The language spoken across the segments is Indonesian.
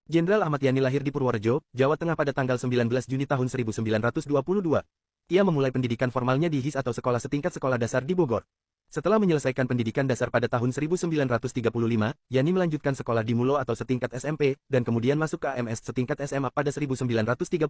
Jenderal Ahmad Yani lahir di Purworejo, Jawa Tengah pada tanggal 19 Juni tahun 1922. Ia memulai pendidikan formalnya di HIS atau Sekolah Setingkat Sekolah Dasar di Bogor. Setelah menyelesaikan pendidikan dasar pada tahun 1935, Yani melanjutkan sekolah di Mulo atau setingkat SMP, dan kemudian masuk ke AMS setingkat SMA pada 1938.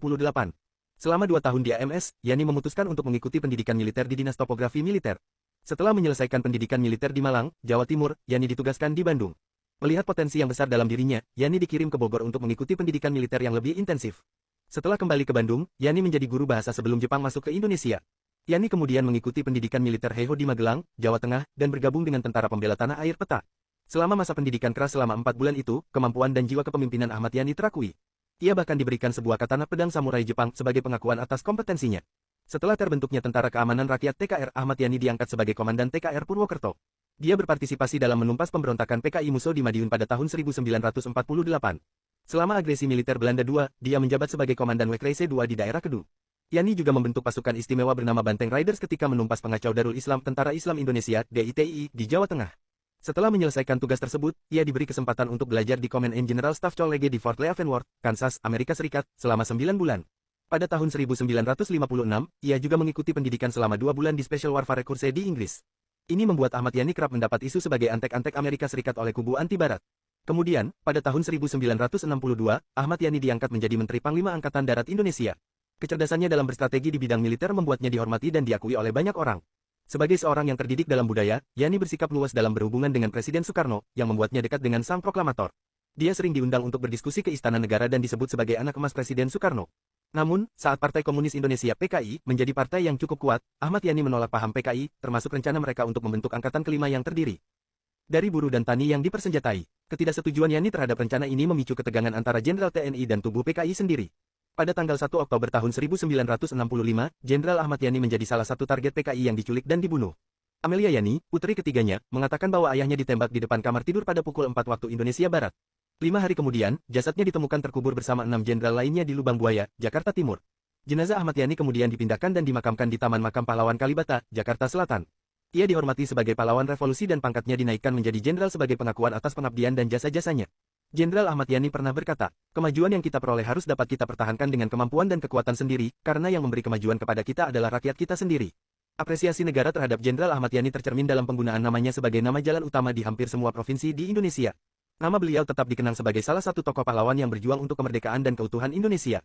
Selama 2 tahun di AMS, Yani memutuskan untuk mengikuti pendidikan militer di Dinas Topografi Militer. Setelah menyelesaikan pendidikan militer di Malang, Jawa Timur, Yani ditugaskan di Bandung. Melihat potensi yang besar dalam dirinya, Yani dikirim ke Bogor untuk mengikuti pendidikan militer yang lebih intensif. Setelah kembali ke Bandung, Yani menjadi guru bahasa sebelum Jepang masuk ke Indonesia. Yani kemudian mengikuti pendidikan militer Heiho di Magelang, Jawa Tengah, dan bergabung dengan Tentara Pembela Tanah Air Peta. Selama masa pendidikan keras selama 4 bulan itu, kemampuan dan jiwa kepemimpinan Ahmad Yani terakui. Ia bahkan diberikan sebuah katana pedang samurai Jepang sebagai pengakuan atas kompetensinya. Setelah terbentuknya Tentara Keamanan Rakyat TKR, Ahmad Yani diangkat sebagai Komandan TKR Purwokerto. Dia berpartisipasi dalam menumpas pemberontakan PKI Musuh di Madiun pada tahun 1948. Selama agresi militer Belanda II, dia menjabat sebagai Komandan Wekreise II di daerah Kedu. Yani juga membentuk pasukan istimewa bernama Banteng Riders ketika menumpas pengacau Darul Islam Tentara Islam Indonesia (DITI) di Jawa Tengah. Setelah menyelesaikan tugas tersebut, ia diberi kesempatan untuk belajar di Command and General Staff College di Fort Leavenworth, Kansas, Amerika Serikat, selama 9 bulan. Pada tahun 1956, ia juga mengikuti pendidikan selama 2 bulan di Special Warfare Course di Inggris. Ini membuat Ahmad Yani kerap mendapat isu sebagai antek-antek Amerika Serikat oleh kubu anti-Barat. Kemudian, pada tahun 1962, Ahmad Yani diangkat menjadi Menteri Panglima Angkatan Darat Indonesia. Kecerdasannya dalam berstrategi di bidang militer membuatnya dihormati dan diakui oleh banyak orang. Sebagai seorang yang terdidik dalam budaya, Yani bersikap luas dalam berhubungan dengan Presiden Soekarno, yang membuatnya dekat dengan sang proklamator. Dia sering diundang untuk berdiskusi ke Istana Negara dan disebut sebagai anak emas Presiden Soekarno. Namun, saat Partai Komunis Indonesia (PKI) menjadi partai yang cukup kuat, Ahmad Yani menolak paham PKI, termasuk rencana mereka untuk membentuk angkatan kelima yang terdiri dari buruh dan tani yang dipersenjatai. Ketidaksetujuan Yani terhadap rencana ini memicu ketegangan antara Jenderal TNI dan tubuh PKI sendiri. Pada tanggal 1 Oktober tahun 1965, Jenderal Ahmad Yani menjadi salah satu target PKI yang diculik dan dibunuh. Amelia Yani, putri ketiganya, mengatakan bahwa ayahnya ditembak di depan kamar tidur pada pukul 4 waktu Indonesia Barat. 5 hari kemudian, jasadnya ditemukan terkubur bersama 6 jenderal lainnya di Lubang Buaya, Jakarta Timur. Jenazah Ahmad Yani kemudian dipindahkan dan dimakamkan di Taman Makam Pahlawan Kalibata, Jakarta Selatan. Ia dihormati sebagai pahlawan revolusi dan pangkatnya dinaikkan menjadi jenderal sebagai pengakuan atas pengabdian dan jasa-jasanya. Jenderal Ahmad Yani pernah berkata, "Kemajuan yang kita peroleh harus dapat kita pertahankan dengan kemampuan dan kekuatan sendiri, karena yang memberi kemajuan kepada kita adalah rakyat kita sendiri." Apresiasi negara terhadap Jenderal Ahmad Yani tercermin dalam penggunaan namanya sebagai nama jalan utama di hampir semua provinsi di Indonesia. Nama beliau tetap dikenang sebagai salah satu tokoh pahlawan yang berjuang untuk kemerdekaan dan keutuhan Indonesia.